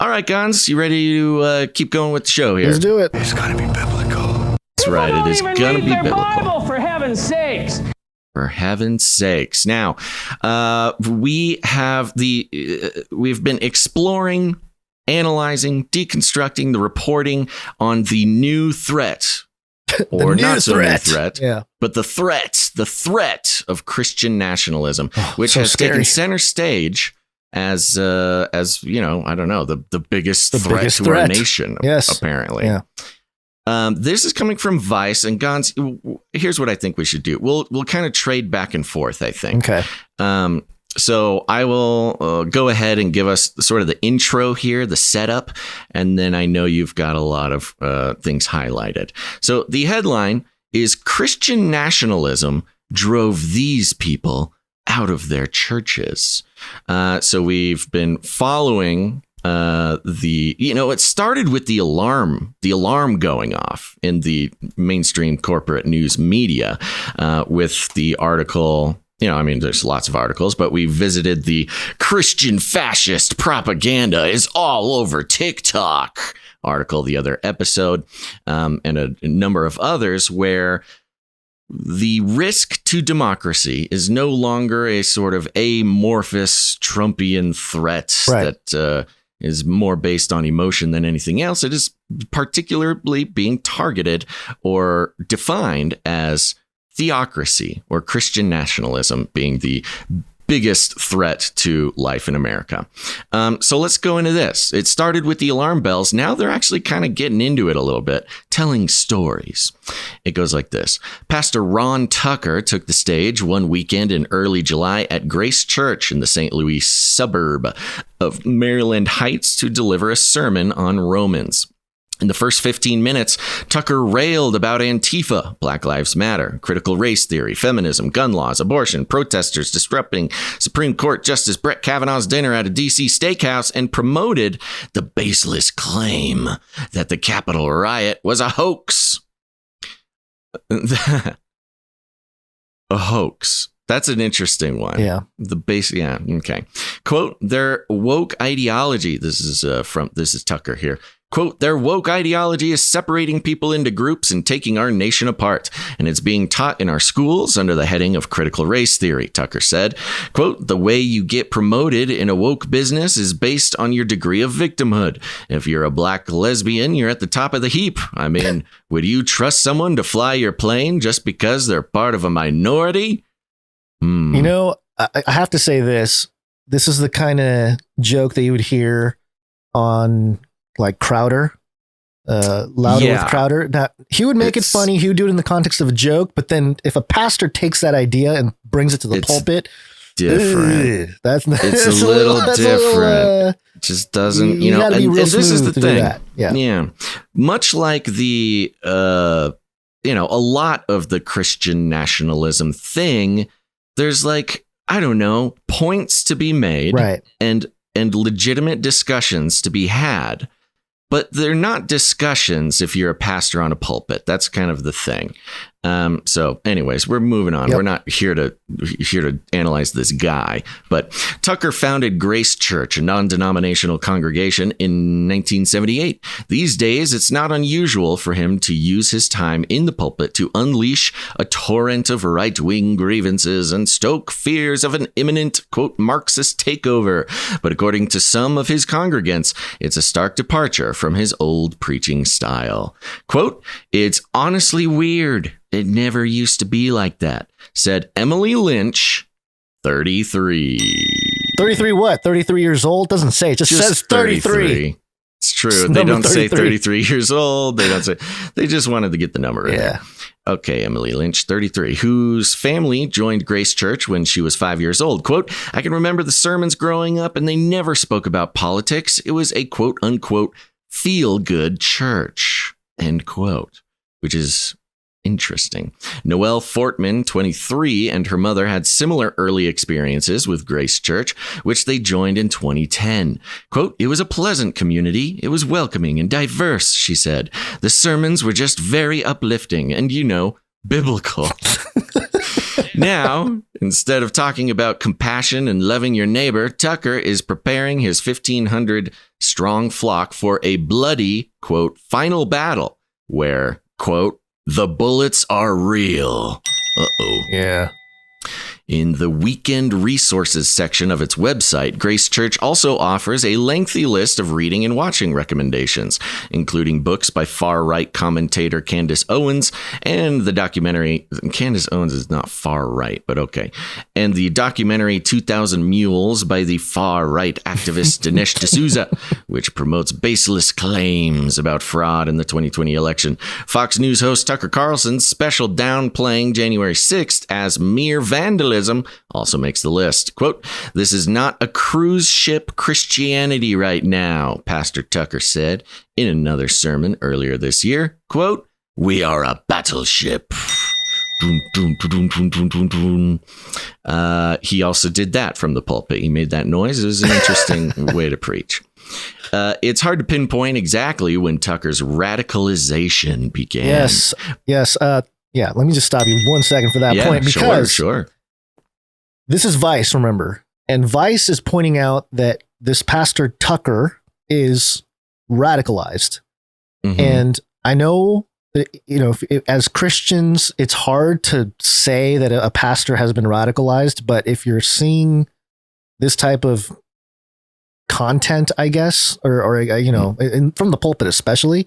All right, Gons, you ready to keep going with the show here? Let's do it. It's gonna be biblical. That's right. It is gonna be biblical. Bible, for heaven's sakes. For heaven's sakes. Now, we've been exploring, analyzing, deconstructing the reporting on the new threat, or not so new threat, but the threat of Christian nationalism, which has taken center stage as you know, I don't know, the biggest threat to our nation, apparently. Yeah. This is coming from Vice, and Gons, here's what I think we should do. We'll kind of trade back and forth, I think. Okay. So I will go ahead and give us sort of the intro here, the setup, and then I know you've got a lot of things highlighted. So the headline is Christian nationalism drove these people out of their churches. So we've been following it started with the alarm going off in the mainstream corporate news media with the article. There's lots of articles, but we visited the Christian fascist propaganda is all over TikTok article the other episode, and a number of others where the risk to democracy is no longer a sort of amorphous Trumpian threat that is more based on emotion than anything else. It is particularly being targeted or defined as theocracy or Christian nationalism being the biggest threat to life in America. So let's go into this. It started with the alarm bells. Now they're actually kind of getting into it a little bit, telling stories. It goes like this. Pastor Ron Tucker took the stage one weekend in early July at Grace Church in the St. Louis suburb of Maryland Heights to deliver a sermon on Romans. In the first 15 minutes, Tucker railed about Antifa, Black Lives Matter, critical race theory, feminism, gun laws, abortion, protesters disrupting Supreme Court Justice Brett Kavanaugh's dinner at a D.C. steakhouse, and promoted the baseless claim that the Capitol riot was a hoax. A hoax. That's an interesting one. Yeah. Okay. Quote, their woke ideology. This is Tucker here. Quote, their woke ideology is separating people into groups and taking our nation apart, and it's being taught in our schools under the heading of critical race theory, Tucker said. Quote, the way you get promoted in a woke business is based on your degree of victimhood. If you're a black lesbian, you're at the top of the heap. I mean, would you trust someone to fly your plane just because they're part of a minority? You know, I have to say this. This is the kind of joke that you would hear on like Crowder, Louder with Crowder. Now, he would make it funny. He would do it in the context of a joke. But then if a pastor takes that idea and brings it to the pulpit, different. It's a little different. Just doesn't, and this is the thing. Yeah. Much like the, a lot of the Christian nationalism thing, there's points to be made, right, and legitimate discussions to be had, but they're not discussions if you're a pastor on a pulpit. That's kind of the thing. So anyways, we're moving on. Yep. We're not here to analyze this guy, but Tucker founded Grace Church, a non-denominational congregation, in 1978. These days, it's not unusual for him to use his time in the pulpit to unleash a torrent of right-wing grievances and stoke fears of an imminent, quote, Marxist takeover. But according to some of his congregants, it's a stark departure from his old preaching style. Quote, it's honestly weird. It never used to be like that, said Emily Lynch, 33. 33 what? 33 years old? Doesn't say. It just says 33. It's true. They don't say 33 years old. They don't say. They just wanted to get the number in. Yeah. Okay, Emily Lynch, 33, whose family joined Grace Church when she was 5 years old. Quote, I can remember the sermons growing up and they never spoke about politics. It was a quote unquote feel-good church, end quote, which is interesting. Noelle Fortman, 23, and her mother had similar early experiences with Grace Church, which they joined in 2010. Quote, it was a pleasant community. It was welcoming and diverse, she said. The sermons were just very uplifting and, biblical. Now, instead of talking about compassion and loving your neighbor, Tucker is preparing his 1,500 strong flock for a bloody, quote, final battle where, quote, the bullets are real. Uh-oh. Yeah. In the weekend resources section of its website, Grace Church also offers a lengthy list of reading and watching recommendations, including books by far-right commentator Candace Owens and the documentary... Candace Owens is not far-right, but okay. And the documentary 2,000 Mules by the far-right activist Dinesh D'Souza, which promotes baseless claims about fraud in the 2020 election. Fox News host Tucker Carlson's special downplaying January 6th as mere vandalism also makes the list. Quote, "This is not a cruise ship Christianity right now," Pastor Tucker said in another sermon earlier this year. Quote, "We are a battleship." He also did that from the pulpit. He made that noise. It was an interesting way to preach. It's hard to pinpoint exactly when Tucker's radicalization began. Yes. Yeah, let me just stop you 1 second for that point, because sure. This is Vice, remember, and Vice is pointing out that this Pastor Tucker is radicalized. Mm-hmm. And I know that, as Christians, it's hard to say that a pastor has been radicalized, but if you're seeing this type of content, I guess, or and from the pulpit especially,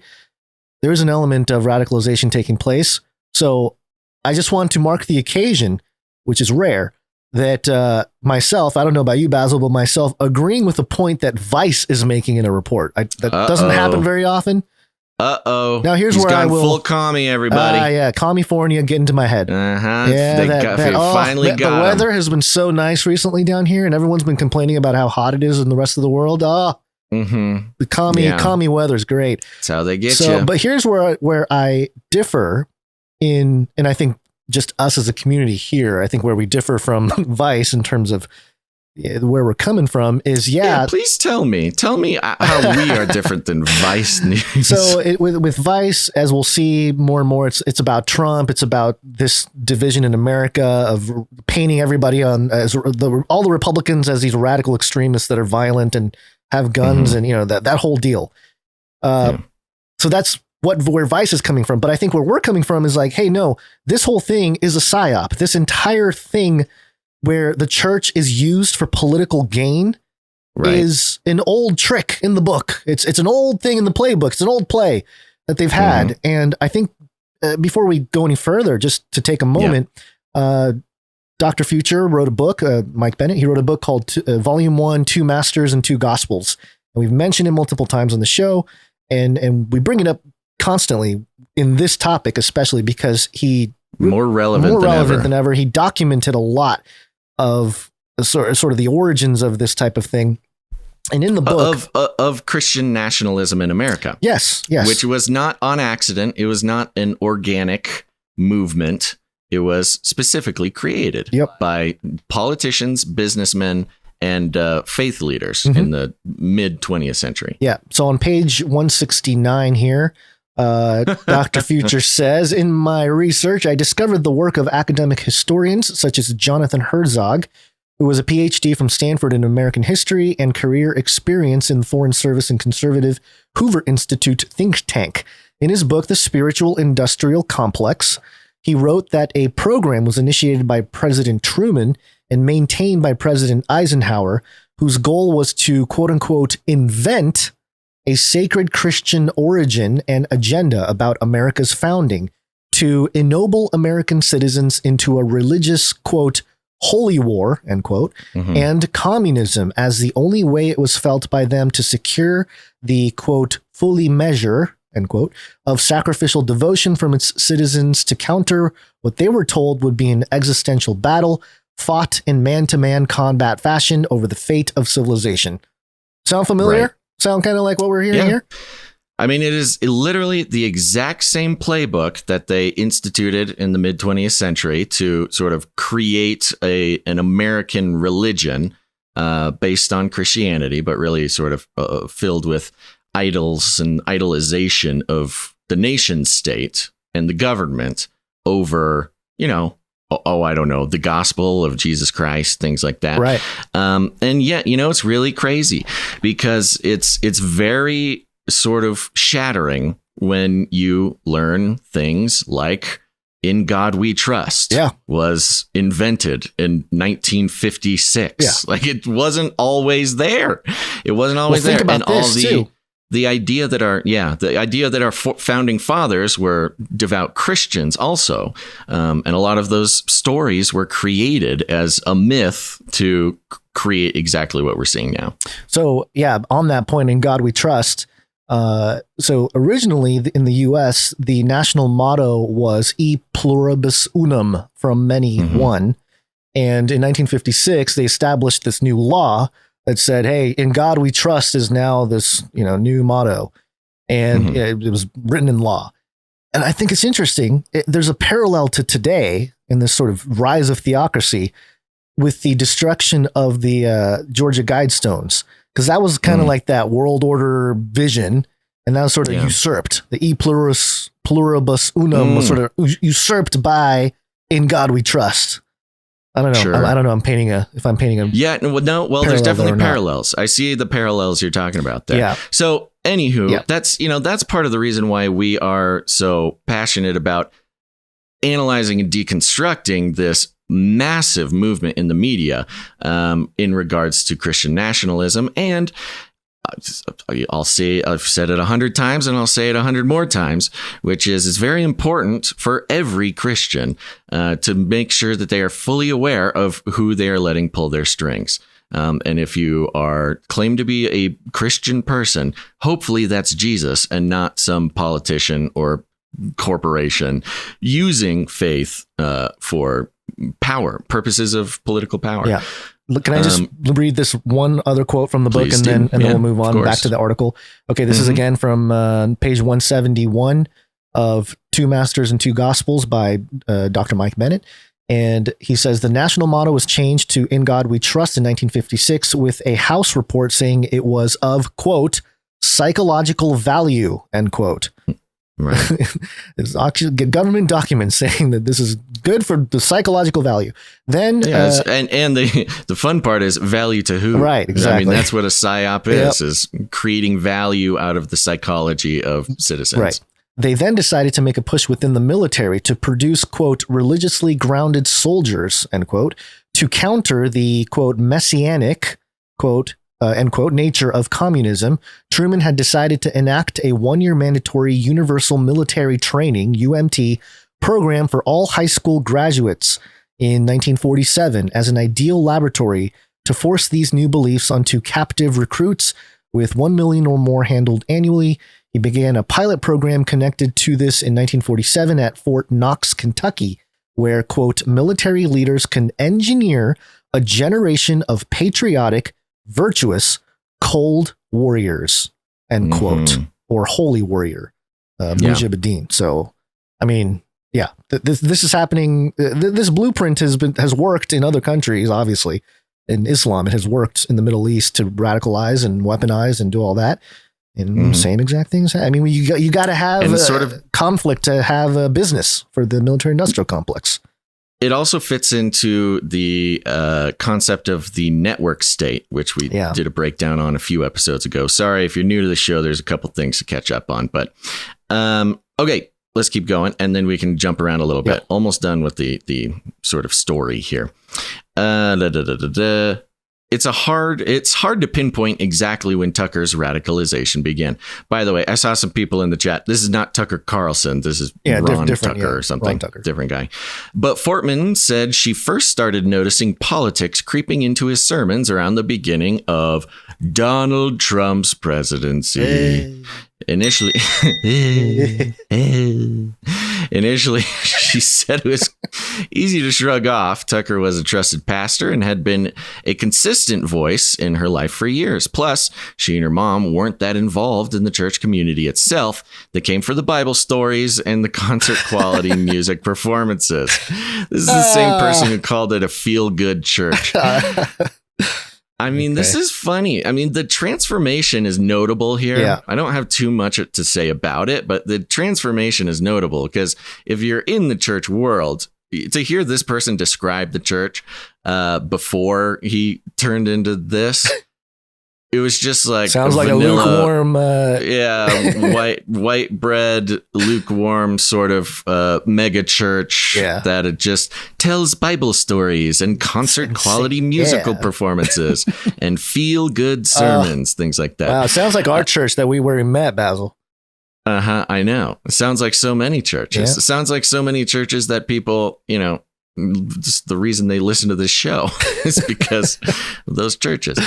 there is an element of radicalization taking place. So I just want to mark the occasion, which is rare, that myself, I don't know about you, Basil, but myself agreeing with the point that Vice is making in a report. That doesn't happen very often. Uh-oh. Now here's where I will full commie, everybody. Yeah, California, get into my head. Uh-huh. Yeah, They finally got the weather has been so nice recently down here, and everyone's been complaining about how hot it is in the rest of the world. The commie weather is great. That's how they get you. But here's where I differ and I think just us as a community here, I think where we differ from Vice in terms of where we're coming from is, please tell me how we are different than Vice News. So with Vice, as we'll see more and more, it's about Trump. It's about this division in America of painting everybody as all the Republicans as these radical extremists that are violent and have guns, and that whole deal. So that's where Vice is coming from. But I think where we're coming from is like, hey, no, this whole thing is a psyop. This entire thing where the church is used for political gain is an old trick in the book. It's an old thing in the playbook. It's an old play that they've had. And I think before we go any further, just to take a moment, Dr. Future wrote a book, Mike Bennett, he wrote a book called Volume 1, Two Masters and Two Gospels. And we've mentioned it multiple times on the show, and we bring it up constantly in this topic, especially because he more relevant than ever. He documented a lot of sort of the origins of this type of thing. And in the book of Christian nationalism in America. Yes. Which was not on accident. It was not an organic movement. It was specifically created by politicians, businessmen, and faith leaders in the mid 20th century. Yeah. So on page 169 here, Dr. Future says, in my research, I discovered the work of academic historians such as Jonathan Herzog, who was a PhD from Stanford in American history and career experience in the Foreign Service and conservative Hoover Institute think tank. In his book, The Spiritual Industrial Complex, he wrote that a program was initiated by President Truman and maintained by President Eisenhower, whose goal was to, quote unquote, invent a sacred Christian origin and agenda about America's founding to ennoble American citizens into a religious, quote, holy war, end quote, and communism as the only way it was felt by them to secure the, quote, fully measure, end quote, of sacrificial devotion from its citizens to counter what they were told would be an existential battle fought in man-to-man combat fashion over the fate of civilization. Sound familiar? Right. Sound kind of like what we're hearing here? I mean, it is literally the exact same playbook that they instituted in the mid 20th century to sort of create an American religion based on Christianity, but really sort of filled with idols and idolization of the nation state and the government over, I don't know, the gospel of Jesus Christ, things like that. Right. And yet, it's really crazy because it's very sort of shattering when you learn things like "In God We Trust" was invented in 1956. Yeah. Like, it wasn't always there. It wasn't always there. Think about and this all too. the idea that our founding fathers were devout Christians also. And a lot of those stories were created as a myth to create exactly what we're seeing now. So, on that point, "In God We Trust." So originally in the U.S., the national motto was "E pluribus unum," from many, one. And in 1956, they established this new law that said, "Hey, in God we trust" is now this, new motto. And it was written in law. And I think it's interesting. There's a parallel to today in this sort of rise of theocracy with the destruction of the Georgia Guidestones, because that was kind of like that world order vision. And that was sort of usurped. The "E pluribus unum" was sort of usurped by "In God We Trust." I don't know. Sure. I don't know. If I'm painting a Well, there's definitely parallels. I see the parallels you're talking about there. Yeah. So anywho, that's part of the reason why we are so passionate about analyzing and deconstructing this massive movement in the media in regards to Christian nationalism. And I've said it 100 times and I'll say it 100 more times, which is it's very important for every Christian to make sure that they are fully aware of who they are letting pull their strings. And if you claim to be a Christian person, hopefully that's Jesus and not some politician or corporation using faith for purposes of political power. Yeah. Can I just read this one other quote from the book, and then we'll move on back to the article? Okay, this is again from page 171 of Two Masters and Two Gospels by Dr. Mike Bennett. And he says the national motto was changed to "In God We Trust" in 1956 with a House report saying it was of, quote, "psychological value," end quote. Right. It's actually government documents saying that this is good for the psychological value. Then, and the fun part is value to who? Right, exactly. I mean, that's what a psyop is creating value out of the psychology of citizens. Right. They then decided to make a push within the military to produce, quote, "religiously grounded soldiers," end quote, to counter the, quote, "messianic," quote, end quote, nature of communism. Truman had decided to enact a 1-year mandatory universal military training, UMT, program for all high school graduates in 1947 as an ideal laboratory to force these new beliefs onto captive recruits, with 1 million or more handled annually. He began a pilot program connected to this in 1947 at Fort Knox, Kentucky, where, quote, "military leaders can engineer a generation of patriotic, virtuous, cold warriors," end quote, or holy warrior, Mujahideen. So, I mean, this is happening. This blueprint has worked in other countries, obviously. In Islam, it has worked in the Middle East to radicalize and weaponize and do all that. And same exact things. I mean, you got to have sort of conflict to have a business for the military-industrial complex. It also fits into the concept of the network state, which we did a breakdown on a few episodes ago. Sorry, if you're new to the show, there's a couple things to catch up on. But okay, let's keep going, and then we can jump around a little bit. Almost done with the sort of story here. It's hard to pinpoint exactly when Tucker's radicalization began. By the way, I saw some people in the chat. This is not Tucker Carlson. This is Ron Tucker or something. Different guy. But Fortman said she first started noticing politics creeping into his sermons around the beginning of Donald Trump's presidency. Initially, she said it was easy to shrug off. Tucker was a trusted pastor and had been a consistent voice in her life for years. Plus, she and her mom weren't that involved in the church community itself. They came for the Bible stories and the concert quality music performances. This is the same person who called it a feel-good church. I mean, this is funny. I mean, the transformation is notable here. Yeah. I don't have too much to say about it, but the transformation is notable because if you're in the church world, to hear this person describe the church before he turned into this. It was just like sounds like vanilla, a lukewarm, white bread, lukewarm sort of mega church that it just tells Bible stories and concert quality musical performances and feel good sermons, things like that. Wow, it sounds like our church that we were met, Basil. I know. It sounds like so many churches. Yeah. It sounds like so many churches that people, just the reason they listen to this show is because of those churches.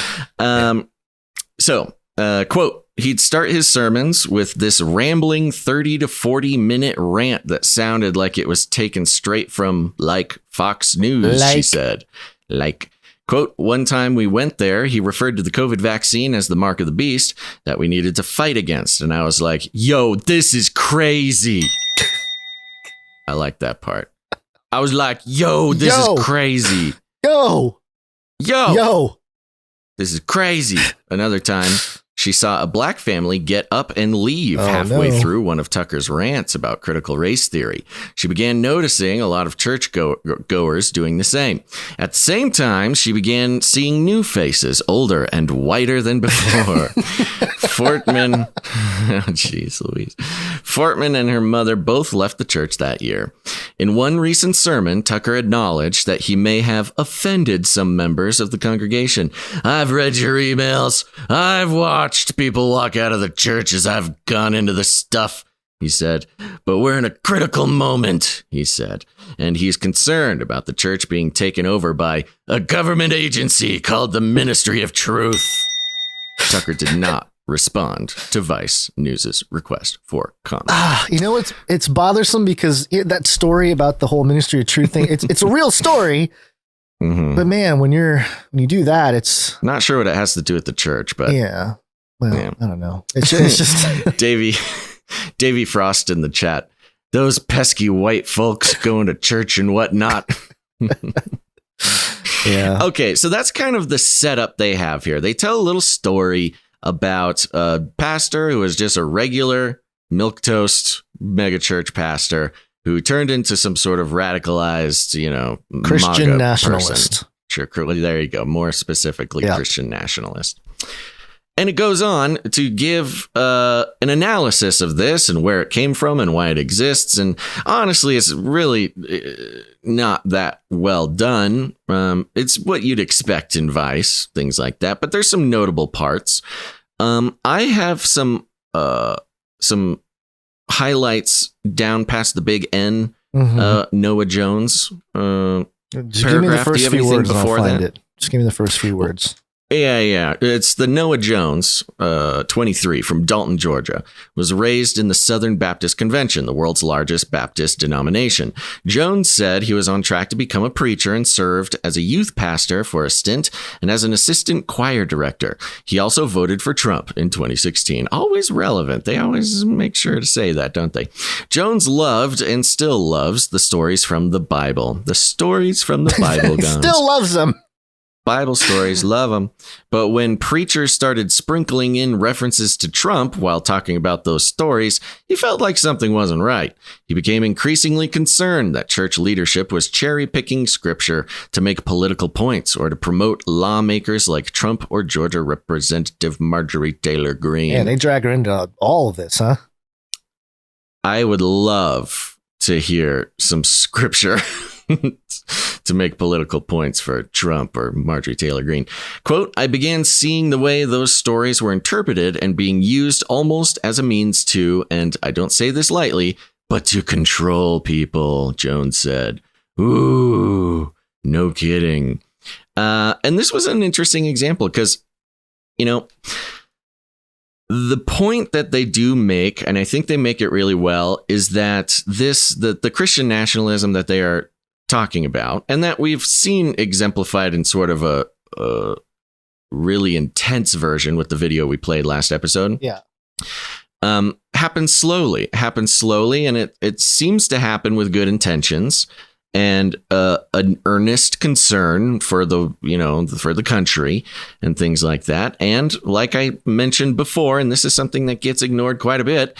So, quote, he'd start his sermons with this rambling 30 to 40 minute rant that sounded like it was taken straight from Fox News, she said. Quote, one time we went there, he referred to the COVID vaccine as the mark of the beast that we needed to fight against. And I was like, yo, this is crazy. I like that part. I was like, yo, this is crazy. Yo. This is crazy. Another time, she saw a black family get up and leave halfway through one of Tucker's rants about critical race theory. She began noticing a lot of church goers doing the same. At the same time, she began seeing new faces, older and whiter than before. Fortman, Louise. Fortman and her mother both left the church that year. In one recent sermon, Tucker acknowledged that he may have offended some members of the congregation. I've read your emails. I've watched people walk out of the church as I've gone into the stuff, he said. But we're in a critical moment, he said. And he's concerned about the church being taken over by a government agency called the Ministry of Truth. Tucker did not respond to Vice News's request for comment. It's bothersome because that story about the whole Ministry of Truth thing, it's a real story. Mm-hmm. But man, when you do that, it's not sure what it has to do with the church, but I don't know. It's just Davey Frost in the chat. Those pesky white folks going to church and whatnot. Yeah. Okay, so that's kind of the setup they have here. They tell a little story about a pastor who was just a regular milquetoast megachurch pastor who turned into some sort of radicalized, Christian MAGA nationalist. Person. Sure, there you go. More specifically, Christian nationalist. And it goes on to give an analysis of this and where it came from and why it exists. And honestly, it's really not that well done. It's what you'd expect in Vice, things like that. But there's some notable parts. I have some highlights down past the big N. Noah Jones just give me the first few words and I'll find it. Just give me the first few words. Yeah. It's the Noah Jones, 23, from Dalton, Georgia, was raised in the Southern Baptist Convention, the world's largest Baptist denomination. Jones said he was on track to become a preacher and served as a youth pastor for a stint and as an assistant choir director. He also voted for Trump in 2016. Always relevant. They always make sure to say that, don't they? Jones loved and still loves the stories from the Bible. The stories from the Bible, guns. Still loves them. Bible stories, love them. But when preachers started sprinkling in references to Trump while talking about those stories, he felt like something wasn't right. He became increasingly concerned that church leadership was cherry-picking scripture to make political points or to promote lawmakers like Trump or Georgia Representative Marjorie Taylor Greene. Yeah, they drag her into all of this, huh? I would love to hear some scripture to make political points for Trump or Marjorie Taylor Greene. Quote, I began seeing the way those stories were interpreted and being used almost as a means to, and I don't say this lightly, but to control people, Jones said. Ooh, no kidding. And this was an interesting example because, the point that they do make, and I think they make it really well, is that the Christian nationalism that they are talking about, and that we've seen exemplified in sort of a really intense version with the video we played last episode. Yeah. Happens slowly, and it seems to happen with good intentions and an earnest concern for the country and things like that. And like I mentioned before, and this is something that gets ignored quite a bit,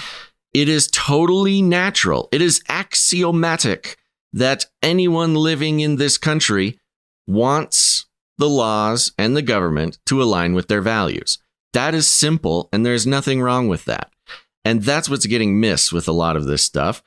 it is totally natural. It is axiomatic that anyone living in this country wants the laws and the government to align with their values. That is simple, and there's nothing wrong with that. And that's what's getting missed with a lot of this stuff.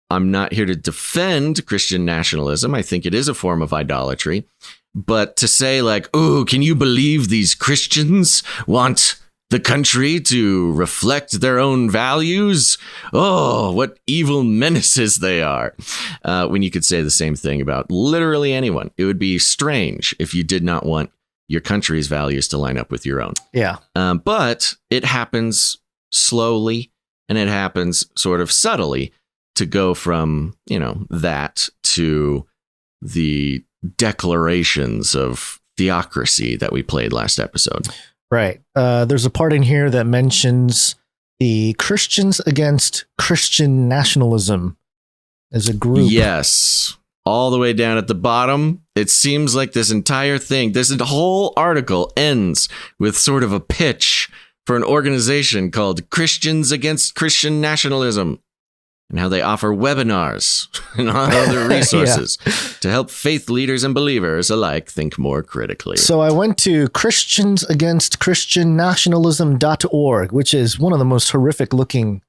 I'm not here to defend Christian nationalism. I think it is a form of idolatry. But to say like, oh, can you believe these Christians want the country to reflect their own values? Oh, what evil menaces they are. When you could say the same thing about literally anyone. It would be strange if you did not want your country's values to line up with your own. Yeah. But it happens slowly, and it happens sort of subtly to go from, that to the declarations of theocracy that we played last episode. Right. There's a part in here that mentions the Christians against Christian nationalism as a group. Yes. All the way down at the bottom. It seems like this entire thing, this whole article ends with sort of a pitch for an organization called Christians Against Christian Nationalism, and how they offer webinars and other resources to help faith leaders and believers alike think more critically. So I went to christiansagainstchristiannationalism.org, which is one of the most horrific looking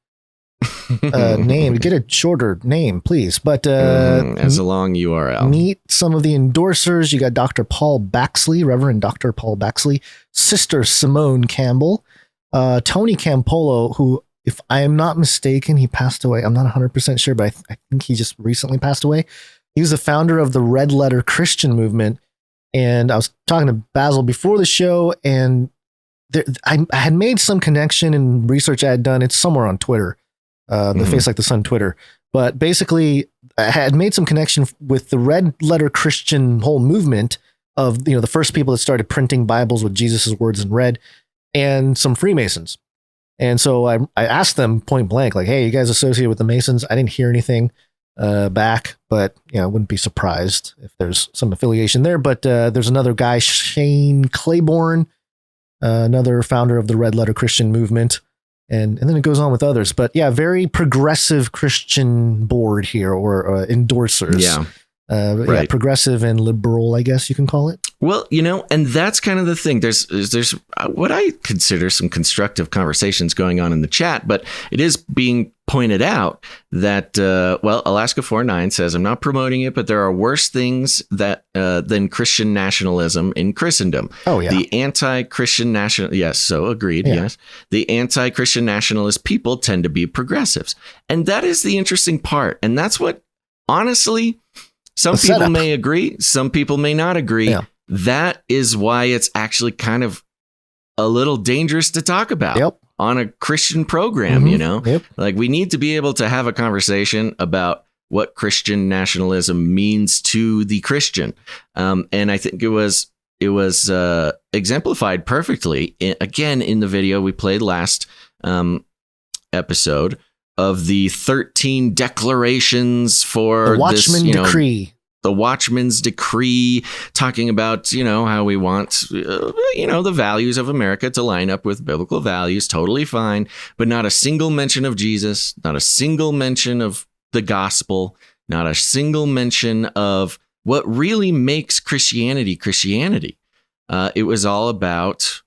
name. Get a shorter name, please. But as a long URL. Meet some of the endorsers. You got Dr. Paul Baxley, Reverend Dr. Paul Baxley, Sister Simone Campbell, Tony Campolo, who, if I am not mistaken, he passed away. I'm not 100% sure, but I think he just recently passed away. He was the founder of the Red Letter Christian movement. And I was talking to Basil before the show, and I had made some connection in research I had done. It's somewhere on Twitter, the Face Like the Sun Twitter. But basically, I had made some connection with the Red Letter Christian whole movement of, the first people that started printing Bibles with Jesus's words in red, and some Freemasons. And so I asked them point blank, like, hey, you guys associated with the Masons? I didn't hear anything back, but I wouldn't be surprised if there's some affiliation there. But there's another guy, Shane Claiborne, another founder of the Red Letter Christian movement. And then it goes on with others. But yeah, very progressive Christian board here, or endorsers. Yeah. Right. Yeah, progressive and liberal, I guess you can call it. Well, and that's kind of the thing. There's what I consider some constructive conversations going on in the chat, but it is being pointed out that, Alaska 49 says, I'm not promoting it, but there are worse things than Christian nationalism in Christendom. Oh, yeah. The anti-Christian national. Yes. So agreed. Yeah. Yes. The anti-Christian nationalist people tend to be progressives. And that is the interesting part. And that's what, honestly, some people may agree, some people may not agree. Yeah. That is why it's actually kind of a little dangerous to talk about on a Christian program, Yep. Like, we need to be able to have a conversation about what Christian nationalism means to the Christian. And I think it was exemplified perfectly, again, in the video we played last episode, of the 13 declarations for the Watchman Decree. The Watchman's Decree, talking about, how we want, the values of America to line up with biblical values. Totally fine. But not a single mention of Jesus, not a single mention of the gospel, not a single mention of what really makes Christianity Christianity. It was all about,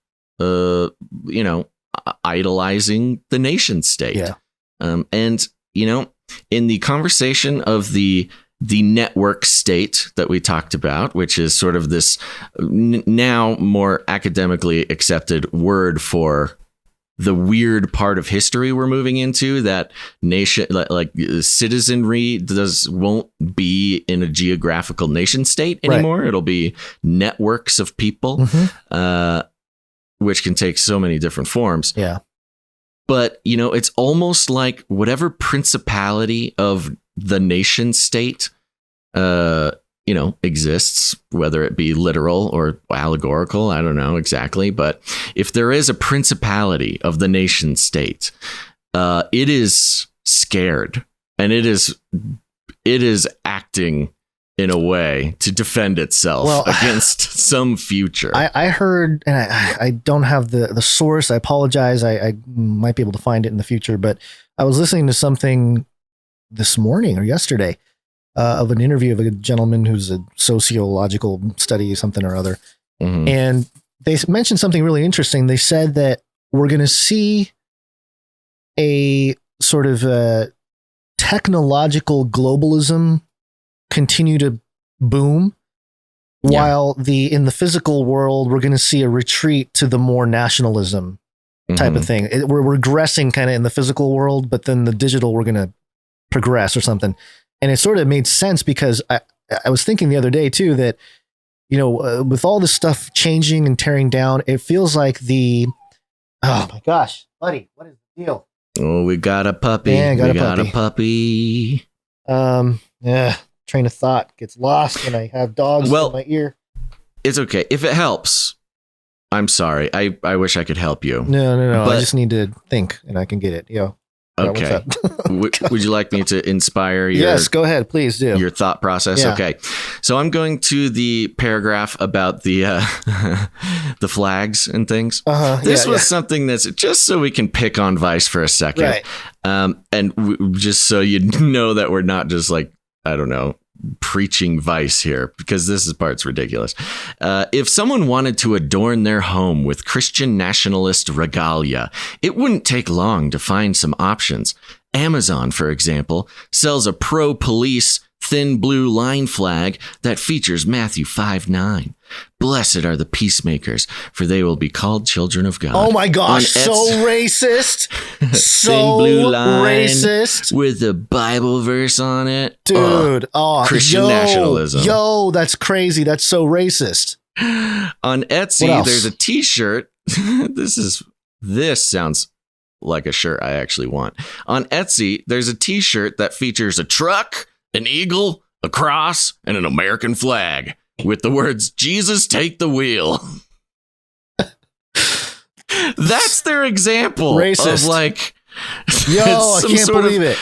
idolizing the nation state. Yeah. And, in the conversation of the network state that we talked about, which is sort of this now more academically accepted word for the weird part of history we're moving into, that nation, like citizenry won't be in a geographical nation state anymore. Right. It'll be networks of people, which can take so many different forms. Yeah. But, it's almost like whatever principality of the nation state, exists, whether it be literal or allegorical, I don't know exactly. But if there is a principality of the nation state, it is scared, and it is acting in a way to defend itself against some future. I heard, and I don't have the source. I apologize. I might be able to find it in the future, but I was listening to something this morning or yesterday, of an interview of a gentleman who's a sociological study, something or other. Mhm. And they mentioned something really interesting. They said that we're going to see a sort of technological globalism continue to boom, while in the physical world, we're going to see a retreat to the more nationalism type of thing. We're regressing kind of in the physical world, but then the digital, we're going to progress or something. And it sort of made sense because I was thinking the other day too, that, with all this stuff changing and tearing down, it feels like oh my gosh, buddy, what is the deal? Oh, we got a puppy. Yeah, we got a puppy. Yeah, train of thought gets lost when I have dogs in my ear. It's okay. If it helps, I'm sorry. I wish I could help you. No. But I just need to think and I can get it. Okay. Would you like me to inspire your... Yes, go ahead. Please do. Your thought process? Yeah. Okay. So I'm going to the paragraph about the the flags and things. This was something that's just so we can pick on Vice for a second. Right. And just so you know that we're not just like, I don't know, preaching Vice here, because this part's ridiculous. If someone wanted to adorn their home with Christian nationalist regalia, it wouldn't take long to find some options. Amazon, for example, sells a pro-police thin blue line flag that features Matthew 5:9. Blessed are the peacemakers, for they will be called children of God. Oh my gosh, so racist. So thin blue line racist. with a Bible verse on it. Dude, Christian nationalism. Yo, that's crazy. That's so racist. On Etsy, there's a t-shirt. This sounds like a shirt I actually want. On Etsy, there's a t-shirt that features a truck, an eagle, a cross, and an American flag with the words, Jesus, take the wheel. That's their example racist. Of like... Yo, I can't believe it.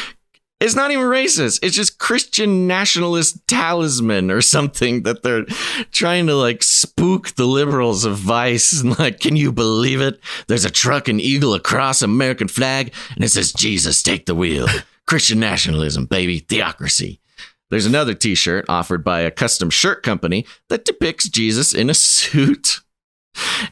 It's not even racist. It's just Christian nationalist talisman or something that they're trying to like spook the liberals of Vice. And like, can you believe it? There's a truck, an eagle, a cross, American flag, and it says, Jesus, take the wheel. Christian nationalism, baby. Theocracy. There's another t-shirt offered by a custom shirt company that depicts Jesus in a suit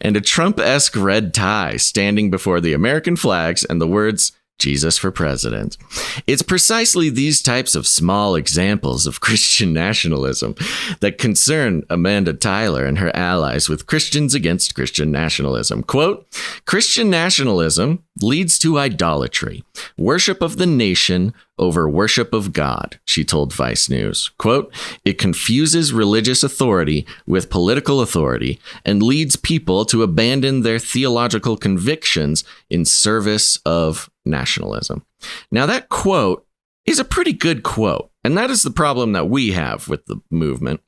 and a Trump-esque red tie standing before the American flags and the words, Jesus for president. It's precisely these types of small examples of Christian nationalism that concern Amanda Tyler and her allies with Christians against Christian nationalism. Quote, Christian nationalism leads to idolatry, worship of the nation over worship of God, she told Vice News. Quote, it confuses religious authority with political authority and leads people to abandon their theological convictions in service of nationalism. Now, that quote is a pretty good quote, and that is the problem that we have with the movement.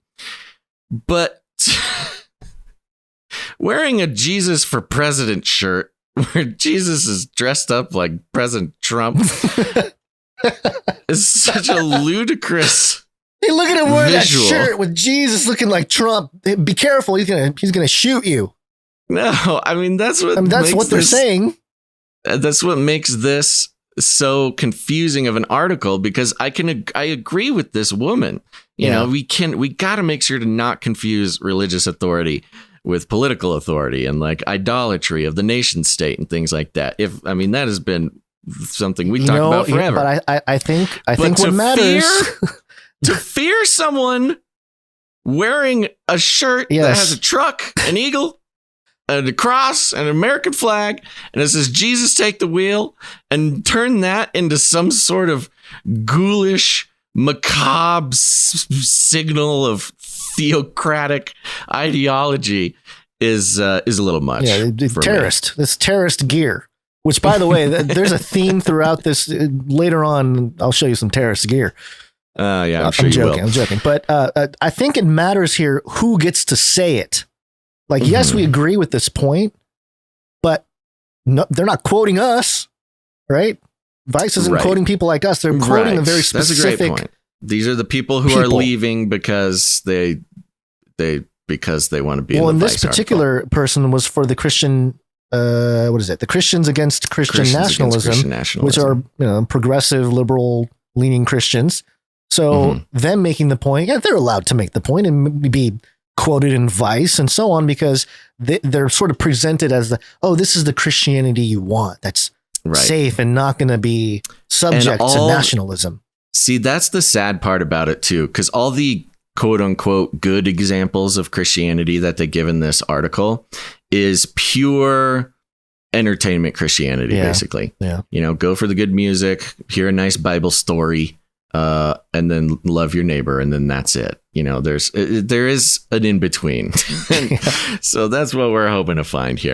But wearing a Jesus for President shirt where Jesus is dressed up like President Trump is such a ludicrous Hey, look at him wearing visual. That shirt with Jesus looking like Trump. Be careful, he's gonna shoot you. No, I mean that's what they're saying. That's what makes this so confusing of an article, because I agree with this woman. You know, we got to make sure to not confuse religious authority with political authority and like idolatry of the nation state and things like that. That has been something we talked about forever. But I think what matters to fear someone wearing a shirt that has a truck, an eagle, and a cross, and an American flag, and it says Jesus take the wheel, and turn that into some sort of ghoulish, macabre signal of theocratic ideology is a little much. Yeah, terrorist. This terrorist gear. Which, by the way, there's a theme throughout this. Later on, I'll show you some terrorist gear. I'm sure you will. I'm joking. But I think it matters here who gets to say it. Like, yes, we agree with this point, but no, they're not quoting us, right? Vice isn't quoting people like us. They're quoting a very specific. That's a great point. These are the people who are leaving because they want to be. Well, in the this particular person was for the Christian. What is it? The Christians against Christian nationalism, which are progressive, liberal leaning Christians. So them making the point, yeah, they're allowed to make the point and be quoted in Vice and so on, because they're sort of presented as this is the Christianity you want. That's safe and not going to be subject to nationalism. See, that's the sad part about it too, because all the quote unquote good examples of Christianity that they give in this article is pure entertainment Christianity, basically. Yeah. Go for the good music, hear a nice Bible story, and then love your neighbor, and then that's it. There is an in between. So that's what we're hoping to find here.